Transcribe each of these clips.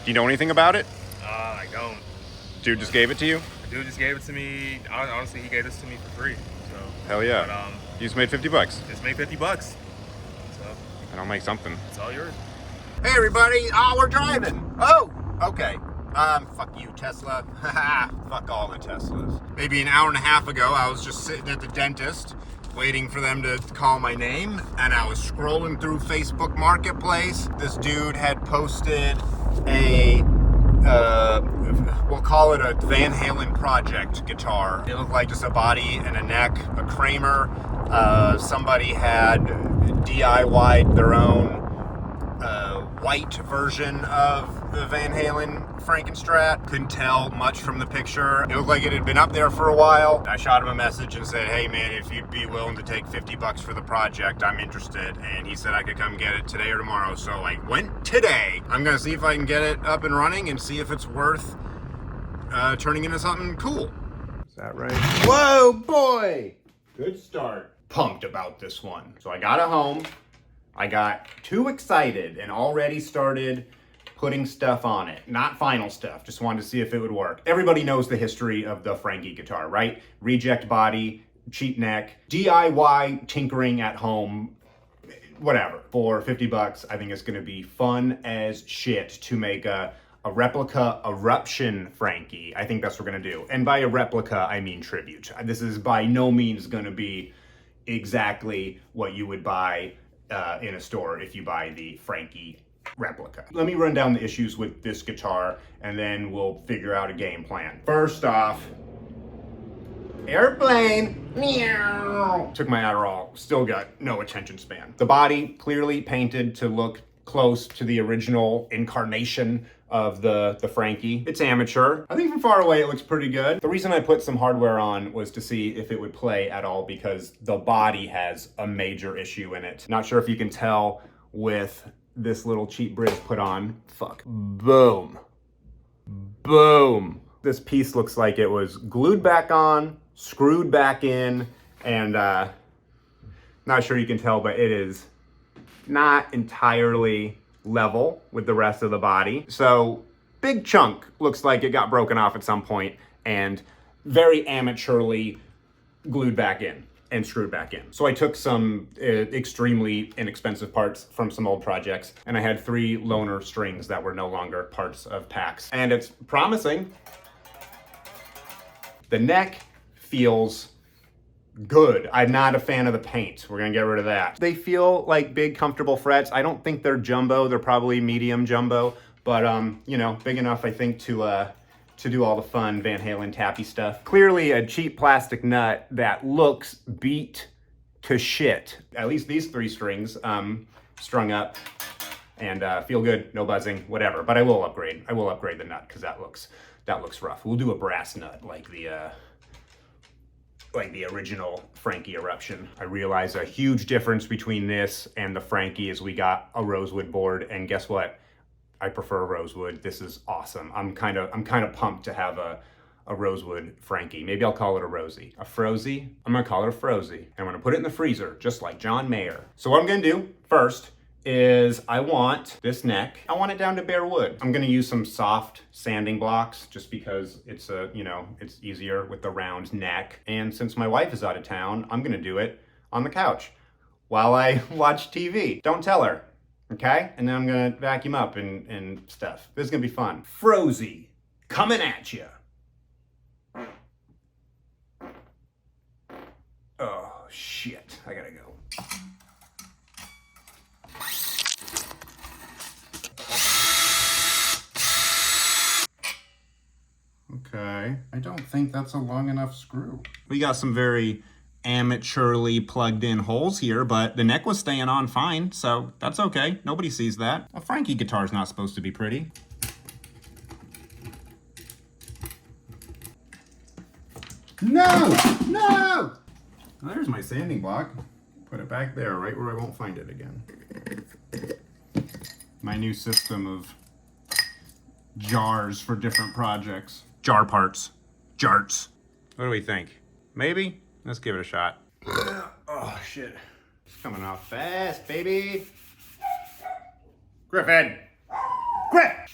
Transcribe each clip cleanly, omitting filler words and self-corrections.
you know anything about it? I don't. Dude just gave it to you? Dude just gave it to me. Honestly, he gave this to me for free. So. Hell yeah. But, you just made 50 bucks. Just made 50 bucks. So. And I'll make something. It's all yours. Hey everybody, we're driving. Oh, okay. Fuck you, Tesla. Fuck all the Teslas. Maybe an hour and a half ago, I was just sitting at the dentist, waiting for them to call my name, and I was scrolling through Facebook Marketplace. This dude had posted a, we'll call it a Van Halen project guitar. It looked like just a body and a neck, a Kramer. Somebody had DIY'd their own white version of the Van Halen Frankenstein. Couldn't tell much from the picture. It looked like it had been up there for a while. I shot him a message and said, hey man, if you'd be willing to take 50 bucks for the project, I'm interested. And he said I could come get it today or tomorrow. So I went today. I'm gonna see if I can get it up and running and see if it's worth turning into something cool. Is that right? Whoa, boy! Good start. Pumped about this one. So I got it home. I got too excited and already started putting stuff on it. Not final stuff, just wanted to see if it would work. Everybody knows the history of the Frankie guitar, right? Reject body, cheap neck, DIY tinkering at home, whatever. For 50 bucks, I think it's gonna be fun as shit to make a replica Eruption Frankie. I think that's what we're gonna do. And by a replica, I mean tribute. This is by no means gonna be exactly what you would buy in a store if you buy the Frankie replica. Let me run down the issues with this guitar and then we'll figure out a game plan. First off, airplane, meow. Took my Adderall, still got no attention span. The body clearly painted to look close to the original incarnation of the Frankie. It's amateur. I think from far away it looks pretty good. The reason I put some hardware on was to see if it would play at all because the body has a major issue in it. Not sure if you can tell with this little cheap bridge put on. Fuck. Boom. Boom. This piece looks like it was glued back on, screwed back in, and not sure you can tell, but it is not entirely level with the rest of the body. So big chunk looks like it got broken off at some point and very amateurly glued back in and screwed back in. So I took some extremely inexpensive parts from some old projects and I had 3 loaner strings that were no longer parts of packs. And it's promising. The neck feels good. I'm not a fan of the paint. We're gonna get rid of that. They feel like big, comfortable frets. I don't think they're jumbo. They're probably medium jumbo, but you know, big enough, I think, to do all the fun Van Halen tappy stuff. Clearly a cheap plastic nut that looks beat to shit. At least these 3 strings strung up and feel good, no buzzing, whatever. But I will upgrade. I will upgrade the nut because that looks rough. We'll do a brass nut like the original Frankie Eruption. I realize a huge difference between this and the Frankie is we got a rosewood board, and guess what? I prefer rosewood. This is awesome. I'm kind of pumped to have a rosewood Frankie. Maybe I'll call it a Rosie. A Frozy? I'm gonna call it a Frozy. I'm gonna put it in the freezer, just like John Mayer. So what I'm gonna do first is I want this neck, I want it down to bare wood. I'm gonna use some soft sanding blocks just because it's it's easier with the round neck. And since my wife is out of town, I'm gonna do it on the couch while I watch TV. Don't tell her, okay? And then I'm gonna vacuum up and stuff. This is gonna be fun. Frozy, coming at you. Oh shit, I gotta go. Okay, I don't think that's a long enough screw. We got some very amateurly plugged in holes here, but the neck was staying on fine, so that's okay. Nobody sees that. A Frankie guitar's not supposed to be pretty. No! No! There's my sanding block. Put it back there, right where I won't find it again. My new system of jars for different projects. Jar parts. Jarts. What do we think? Maybe? Let's give it a shot. Oh, shit. It's coming off fast, baby. Griffin! Griff!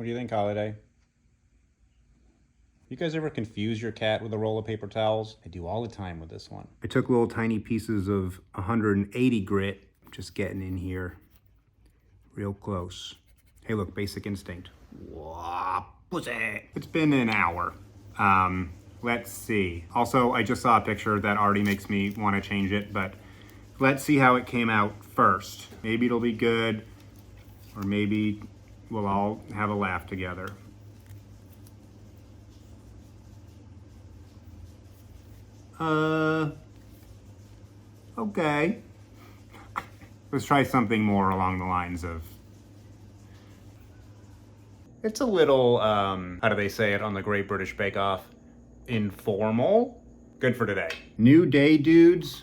What do you think, Holiday? You guys ever confuse your cat with a roll of paper towels? I do all the time with this one. I took little tiny pieces of 180 grit, just getting in here real close. Hey, look, Basic Instinct. Wah, pussy. It's been an hour. Let's see. Also, I just saw a picture that already makes me want to change it, but let's see how it came out first. Maybe it'll be good, or maybe we'll all have a laugh together. Okay. Let's try something more along the lines of... It's a little, how do they say it on the Great British Bake Off? Informal? Good for today. New day, dudes.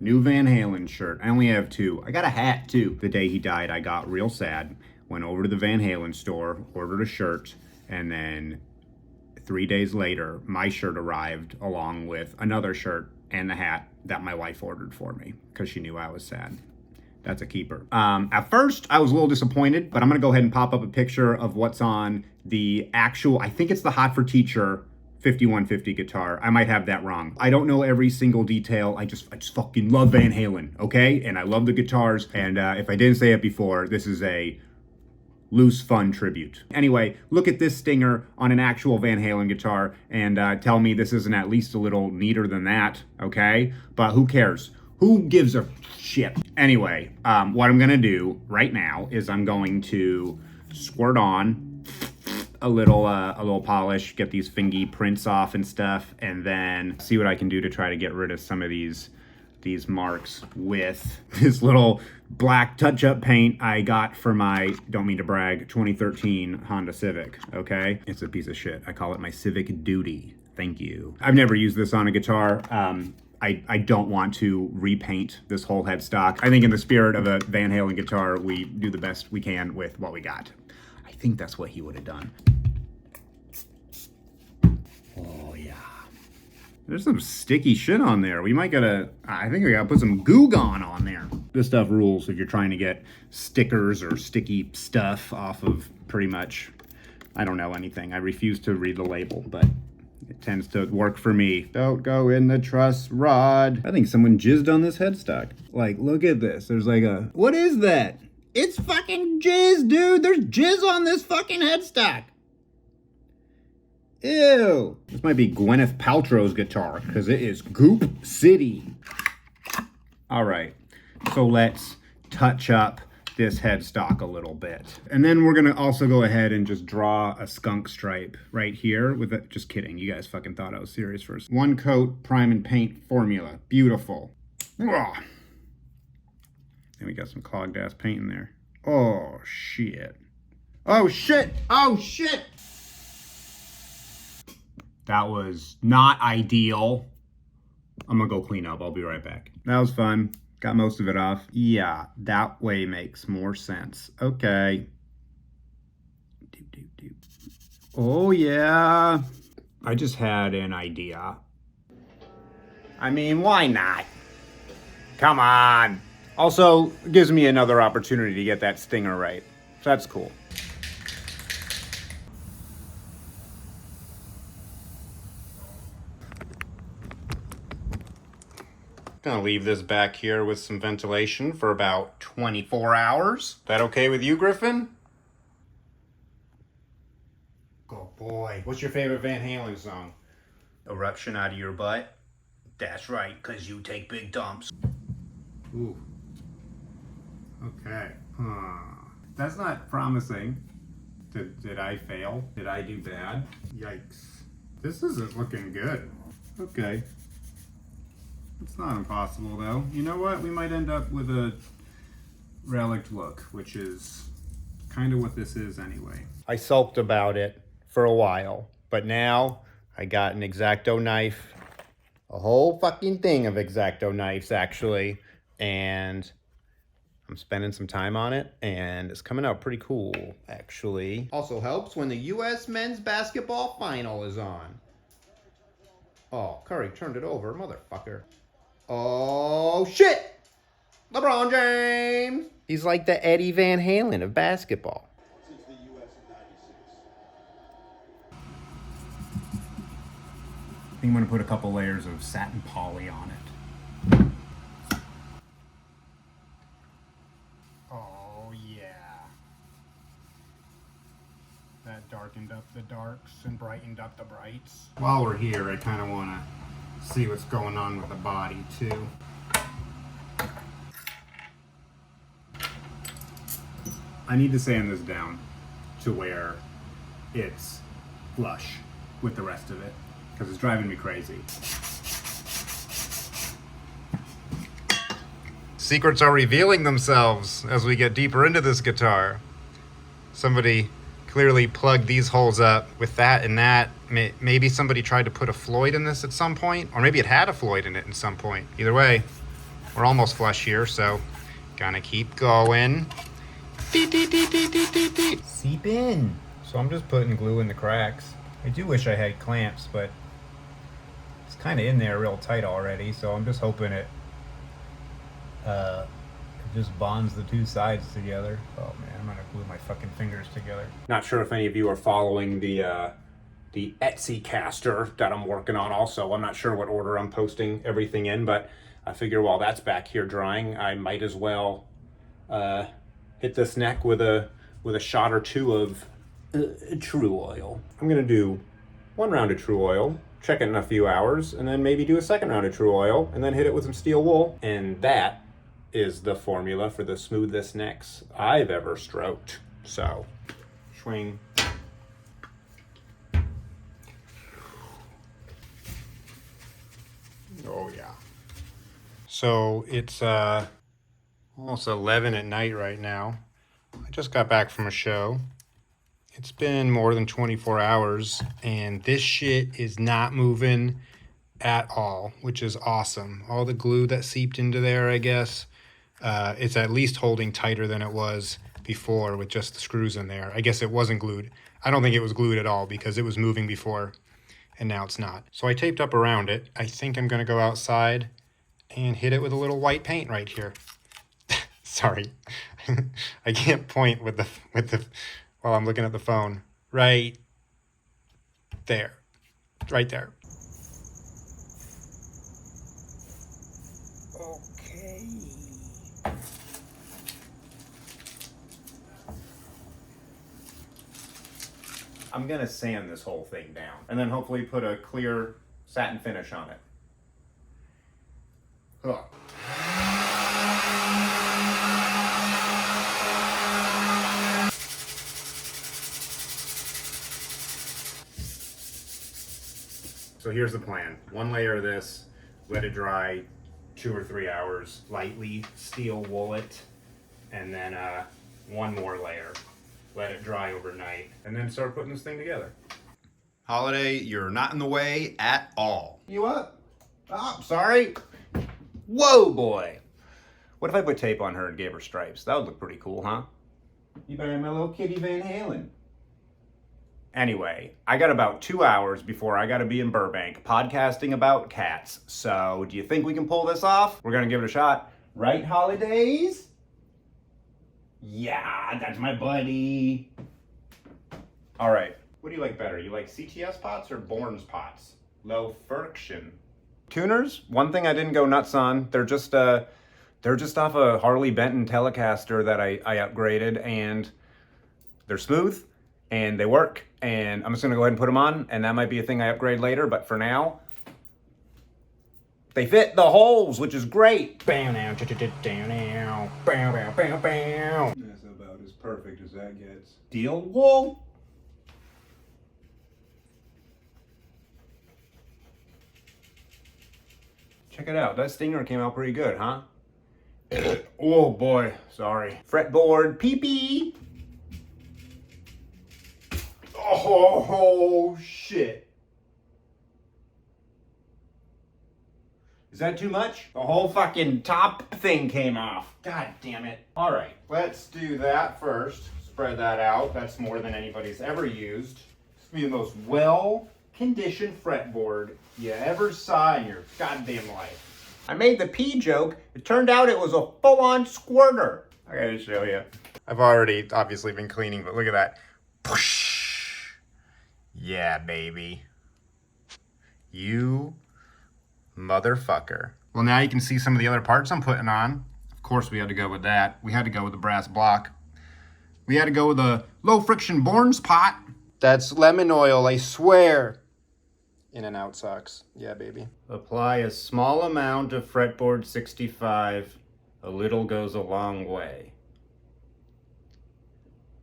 New Van Halen shirt. I only have 2. I got a hat, too. The day he died, I got real sad. Went over to the Van Halen store, ordered a shirt, and then 3 days later, my shirt arrived along with another shirt and the hat that my wife ordered for me because she knew I was sad. That's a keeper. At first, I was a little disappointed, but I'm gonna go ahead and pop up a picture of what's on the actual, I think it's the Hot for Teacher 5150 guitar. I might have that wrong. I don't know every single detail. I just fucking love Van Halen, okay? And I love the guitars. And if I didn't say it before, this is a loose, fun tribute. Anyway, look at this stinger on an actual Van Halen guitar and tell me this isn't at least a little neater than that, okay? But who cares? Who gives a shit? Anyway, what I'm gonna do right now is I'm going to squirt on a little polish, get these fingy prints off and stuff, and then see what I can do to try to get rid of some of these marks with this little black touch-up paint I got for my, don't mean to brag, 2013 Honda Civic, okay? It's a piece of shit. I call it my Civic Duty. Thank you. I've never used this on a guitar. I don't want to repaint this whole headstock. I think in the spirit of a Van Halen guitar, we do the best we can with what we got. I think that's what he would have done. Oh, yeah. There's some sticky shit on there. We might gotta, I think we gotta put some Goo Gone on there. This stuff rules if you're trying to get stickers or sticky stuff off of pretty much, I don't know anything. I refuse to read the label, but it tends to work for me. Don't go in the truss rod. I think someone jizzed on this headstock. Like, look at this. There's like a, what is that? It's fucking jizz, dude. There's jizz on this fucking headstock. Ew. This might be Gwyneth Paltrow's guitar because it is Goop City. All right, so let's touch up this headstock a little bit. And then we're gonna also go ahead and just draw a skunk stripe right here with it. Just kidding, you guys fucking thought I was serious first. One coat prime and paint formula, beautiful. Ugh. And we got some clogged ass paint in there. Oh shit. Oh shit, oh shit. That was not ideal. I'm gonna go clean up, I'll be right back. That was fun. Got most of it off. Yeah, that way makes more sense. Okay. Doop, doop, doop. Oh, yeah. I just had an idea. I mean, why not? Come on. Also, it gives me another opportunity to get that stinger right. So that's cool. Gonna leave this back here with some ventilation for about 24 hours. That okay with you, Griffin? Oh boy. What's your favorite Van Halen song? Eruption out of your butt? That's right, cause you take big dumps. Ooh. Okay. That's not promising. Did I fail? Did I do bad? Yikes. This isn't looking good. Okay. It's not impossible, though. You know what? We might end up with a relic look, which is kind of what this is anyway. I sulked about it for a while, but now I got an X-Acto knife, a whole fucking thing of X-Acto knives, actually, and I'm spending some time on it, and it's coming out pretty cool, actually. Also helps when the U.S. men's basketball final is on. Oh, Curry turned it over, motherfucker. Oh, shit! LeBron James! He's like the Eddie Van Halen of basketball. Since the U.S. in '96. I'm gonna put a couple layers of satin poly on it. Oh yeah. That darkened up the darks and brightened up the brights. While we're here, I kind of want to see what's going on with the body too. I need to sand this down to where it's flush with the rest of it, because it's driving me crazy. Secrets are revealing themselves as we get deeper into this guitar. Somebody clearly plugged these holes up with that and that. Maybe somebody tried to put a Floyd in this at some point, or maybe it had a Floyd in it at some point. Either way, we're almost flush here, so gonna keep going. Seep in. So I'm just putting glue in the cracks. I do wish I had clamps, but it's kind of in there real tight already, so I'm just hoping it just bonds the two sides together. Oh man, I'm gonna glue my fucking fingers together. Not sure if any of you are following the Etsy caster that I'm working on also. I'm not sure what order I'm posting everything in, but I figure while that's back here drying, I might as well hit this neck with a shot or two of True Oil. I'm gonna do one round of True Oil, check it in a few hours, and then maybe do a second round of True Oil, and then hit it with some steel wool. And that is the formula for the smoothest necks I've ever stroked. So, swing. Oh yeah. So it's almost 11 at night right now. I just got back from a show. It's been more than 24 hours and this shit is not moving at all, which is awesome. All the glue that seeped into there, I guess, it's at least holding tighter than it was before with just the screws in there. I guess it wasn't glued. I don't think it was glued at all because it was moving before and now it's not. So I taped up around it. I think I'm gonna go outside and hit it with a little white paint right here. Sorry, I can't point with the while I'm looking at the phone. Right there, right there. Okay. I'm gonna sand this whole thing down and then hopefully put a clear satin finish on it. Huh. So here's the plan. One layer of this, let it dry 2 or 3 hours, lightly steel wool it, and then one more layer. Let it dry overnight, and then start putting this thing together. Holiday, you're not in the way at all. You up? Oh, sorry. Whoa, boy. What if I put tape on her and gave her stripes? That would look pretty cool, huh? You better have my little kitty Van Halen. Anyway, I got about 2 hours before I gotta be in Burbank podcasting about cats. So, do you think we can pull this off? We're gonna give it a shot. Right, Holidays? Yeah, that's my buddy. All right, what do you like better? You like CTS pots or Bourne's pots? Low friction. Tuners, one thing I didn't go nuts on. They're just off a Harley Benton Telecaster that I upgraded, and they're smooth and they work. And I'm just gonna go ahead and put them on, and that might be a thing I upgrade later, but for now, they fit the holes, which is great. Bam, now, down, now, bam, bam, bam, bam. That's about as perfect as that gets. Steel wool. Check it out. That stinger came out pretty good, huh? Oh boy, sorry. Fretboard, pee-pee. Oh shit. Is that too much? The whole fucking top thing came off. God damn it. All right, let's do that first. Spread that out. That's more than anybody's ever used. This will be the most well-conditioned fretboard you ever saw in your goddamn life. I made the pee joke. It turned out it was a full-on squirter. I gotta show you. I've already obviously been cleaning, but look at that. Push. Yeah, baby. You motherfucker. Well, now you can see some of the other parts I'm putting on. Of course, we had to go with that. We had to go with the brass block. We had to go with a low friction Borns pot. That's lemon oil, I swear. In and out socks. Yeah, baby. Apply a small amount of Fretboard 65. A little goes a long way.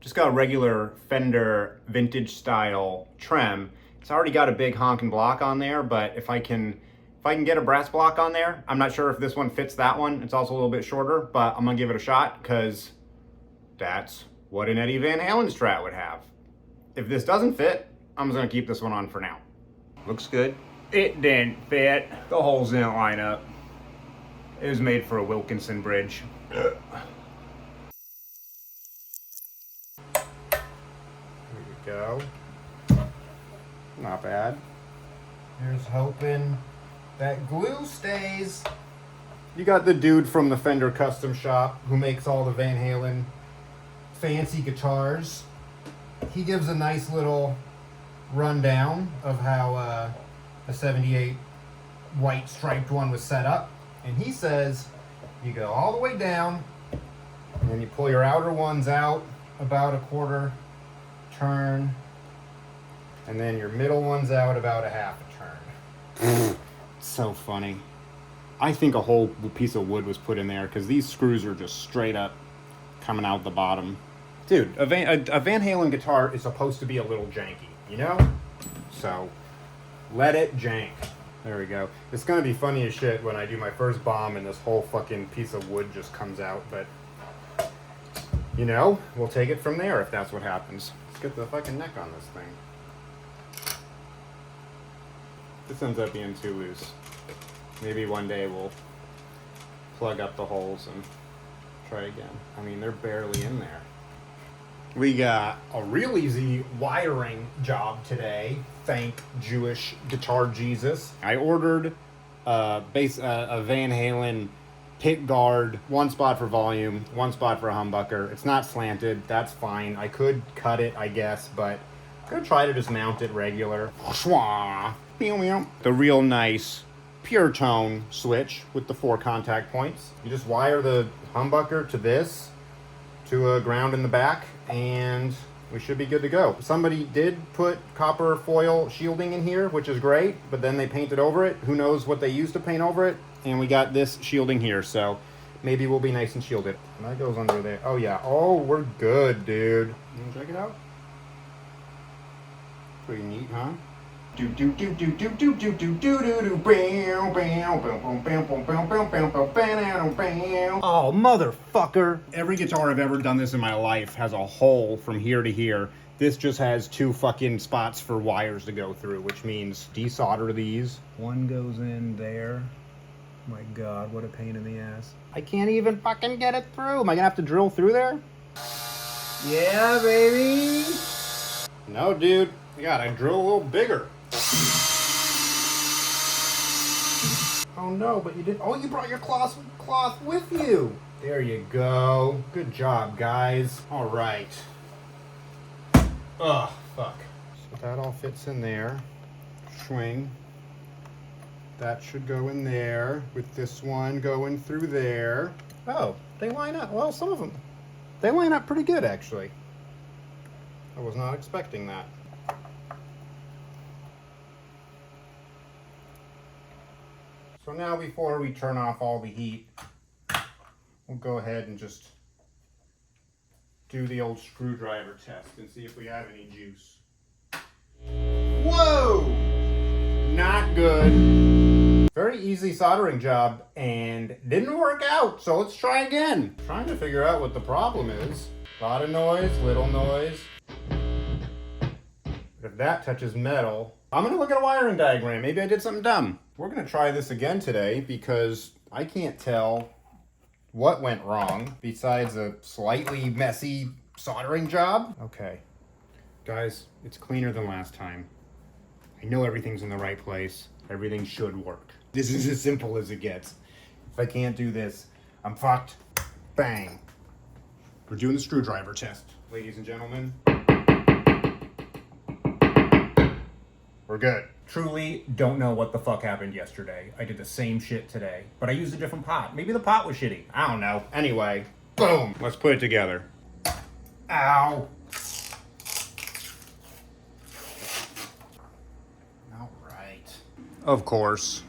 Just got a regular Fender vintage style trem. It's already got a big honking block on there, but if I can get a brass block on there, I'm not sure if this one fits that one. It's also a little bit shorter, but I'm gonna give it a shot because that's what an Eddie Van Halen Strat would have. If this doesn't fit, I'm just gonna keep this one on for now. Looks good. It didn't fit. The holes didn't line up. It was made for a Wilkinson bridge. There we go. Not bad. Here's hoping that glue stays. You got the dude from the Fender Custom Shop who makes all the Van Halen fancy guitars. He gives a nice little rundown of how the 78 white striped one was set up. And he says you go all the way down and then you pull your outer ones out about a quarter turn, and then your middle one's out about a half a turn. So funny. I think a whole piece of wood was put in there because these screws are just straight up coming out the bottom. Dude, a Van Halen guitar is supposed to be a little janky, you know? So, let it jank. There we go. It's gonna be funny as shit when I do my first bomb and this whole fucking piece of wood just comes out, but, you know, we'll take it from there if that's what happens. Let's get the fucking neck on this thing. This ends up being too loose. Maybe one day we'll plug up the holes and try again. I mean, they're barely in there. We got a real easy wiring job today. Thank Jewish Guitar Jesus. I ordered a Van Halen pick guard, one spot for volume, one spot for a humbucker. It's not slanted, that's fine. I could cut it, I guess, but I'm gonna try to just mount it regular. The real nice pure tone switch with the 4 contact points. You just wire the humbucker to this, to a ground in the back, and we should be good to go. Somebody did put copper foil shielding in here, which is great, but then they painted over it. Who knows what they used to paint over it? And we got this shielding here, so maybe we'll be nice and shielded. And that goes under there. Oh yeah, oh, we're good, dude. You wanna check it out? Pretty neat, huh? Oh, motherfucker. Every guitar I've ever done this in my life has a hole from here to here. This just has 2 fucking spots for wires to go through, which means desolder these. One goes in there. My God, what a pain in the ass. I can't even fucking get it through. Am I gonna have to drill through there? Yeah, baby. No, dude. I gotta drill a little bigger. Oh no, but you did. Oh, you brought your cloth with you. There you go. Good job, guys. All right. Ugh, fuck. So that all fits in there. Swing. That should go in there with this one going through there. Oh, they line up. Well, some of them. They line up pretty good, actually. I was not expecting that. So now before we turn off all the heat, we'll go ahead and just do the old screwdriver test and see if we have any juice. Whoa! Not good. Very easy soldering job and didn't work out, so let's try again. Trying to figure out what the problem is. A lot of noise, little noise. But if that touches metal, I'm gonna look at a wiring diagram. Maybe I did something dumb. We're gonna try this again today because I can't tell what went wrong besides a slightly messy soldering job. Okay, guys, it's cleaner than last time. I know everything's in the right place. Everything should work. This is as simple as it gets. If I can't do this, I'm fucked. Bang. We're doing the screwdriver test, ladies and gentlemen. We're good. Truly don't know what the fuck happened yesterday. I did the same shit today, but I used a different pot. Maybe the pot was shitty. I don't know. Anyway, boom. Let's put it together. Ow. All right. Of course.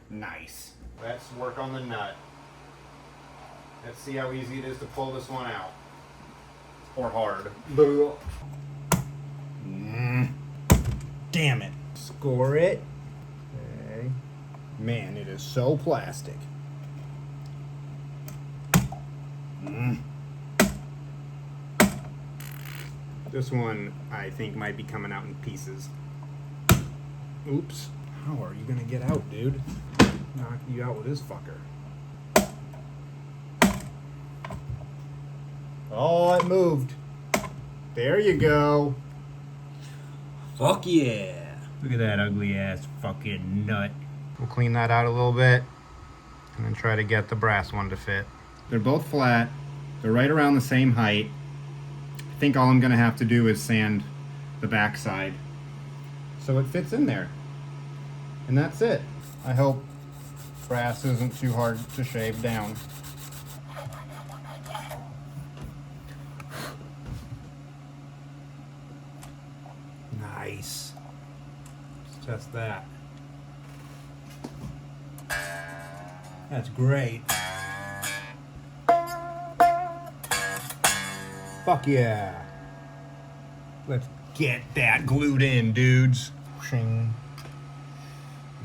Nice. Let's work on the nut. Let's see how easy it is to pull this one out. Or hard. Damn it. Score it. Okay. Man, it is so plastic. This one, I think, might be coming out in pieces. Oops. How are you gonna get out, dude? Knock you out with this fucker. Oh, it moved. There you go. Fuck yeah. Look at that ugly ass fucking nut. We'll clean that out a little bit and then try to get the brass one to fit. They're both flat. They're right around the same height. I think all I'm gonna have to do is sand the backside so it fits in there. And that's it. I hope brass isn't too hard to shave down. Nice. Let's test that. That's great. Fuck yeah. Let's get that glued in, dudes. Shing.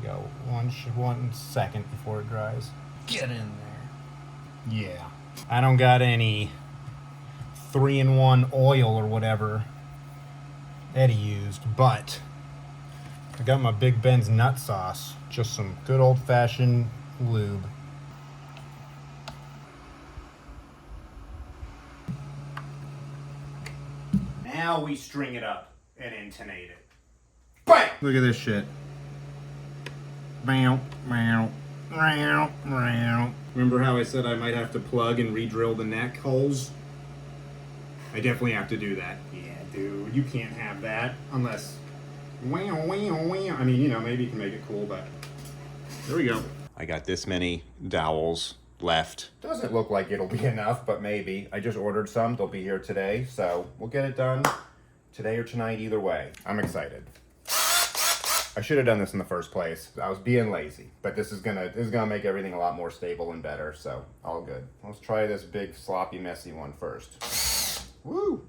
You got one second before it dries. Get in there. Yeah. I don't got any 3-in-1 oil or whatever Eddie used, but I got my Big Ben's nut sauce. Just some good old-fashioned lube. Now we string it up and intonate it. Bam! Look at this shit. Bow, bow, bow, bow. Remember how I said I might have to plug and re-drill the neck holes? I definitely have to do that. Yeah, dude, you can't have that unless... Wow, wow, wow. I mean, you know, maybe you can make it cool, but... There we go. I got this many dowels left. Doesn't look like it'll be enough, but maybe. I just ordered some. They'll be here today, so we'll get it done today or tonight, either way. I'm excited. I should have done this in the first place. I was being lazy, but this is gonna make everything a lot more stable and better, so all good. Let's try this big, sloppy, messy one first. Woo!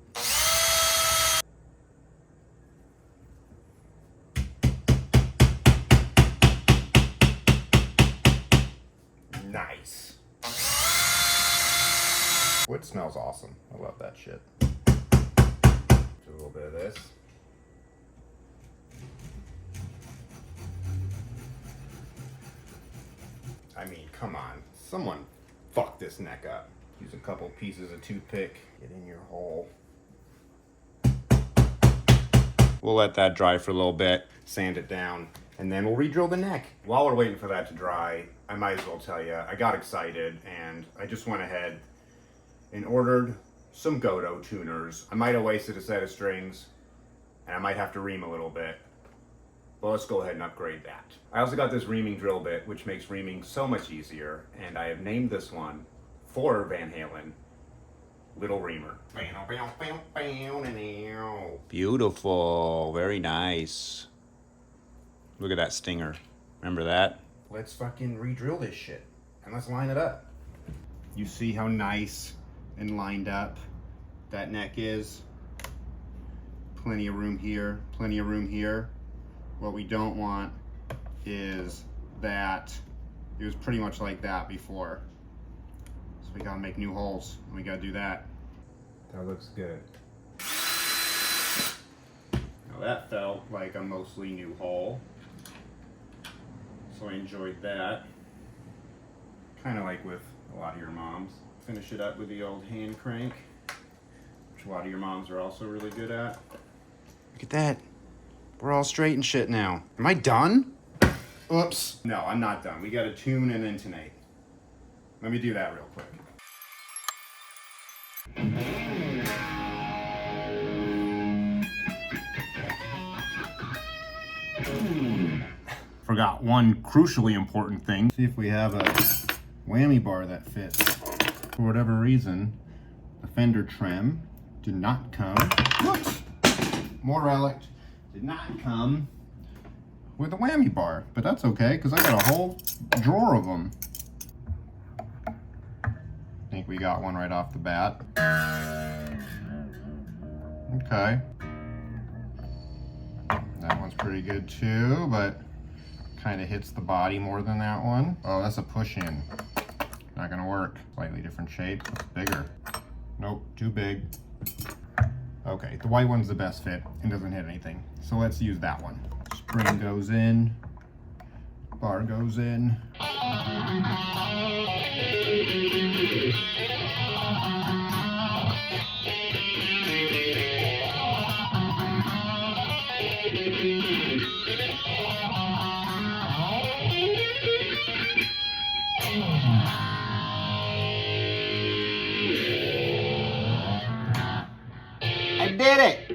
Nice. Wood smells awesome. I love that shit. Do a little bit of this. I mean, come on. Someone fuck this neck up. Use a couple pieces of toothpick. Get in your hole. We'll let that dry for a little bit, sand it down, and then we'll re-drill the neck. While we're waiting for that to dry, I might as well tell you, I got excited and I just went ahead and ordered some Godot tuners. I might have wasted a set of strings and I might have to ream a little bit. Well, let's go ahead and upgrade that. I also got this reaming drill bit, which makes reaming so much easier, and I have named this one for Van Halen, Little Reamer. Beautiful. Very nice. Look at that stinger. Remember that? Let's fucking re-drill this shit, and let's line it up. You see how nice and lined up that neck is? Plenty of room here, plenty of room here. What we don't want is that it was pretty much like that before. So we gotta make new holes, and we gotta do that. That looks good. Now that felt like a mostly new hole. So I enjoyed that. Kind of like with a lot of your moms. Finish it up with the old hand crank, which a lot of your moms are also really good at. Look at that. We're all straight and shit now. Am I done? Oops. No, I'm not done. We gotta tune and intonate. Let me do that real quick. forgot one crucially important thing. See if we have a whammy bar that fits. For whatever reason, the fender trim did not come. Whoops! More relic. Did not come with a whammy bar, but that's okay because I got a whole drawer of them. I think we got one right off the bat. Okay. That one's pretty good too, but kind of hits the body more than that one. Oh, that's a push-in. Not gonna work. Slightly different shape. It's bigger. Nope, too big. Okay, the white one's the best fit and doesn't hit anything. So let's use that one. Spring goes in. Bar goes in. I did it!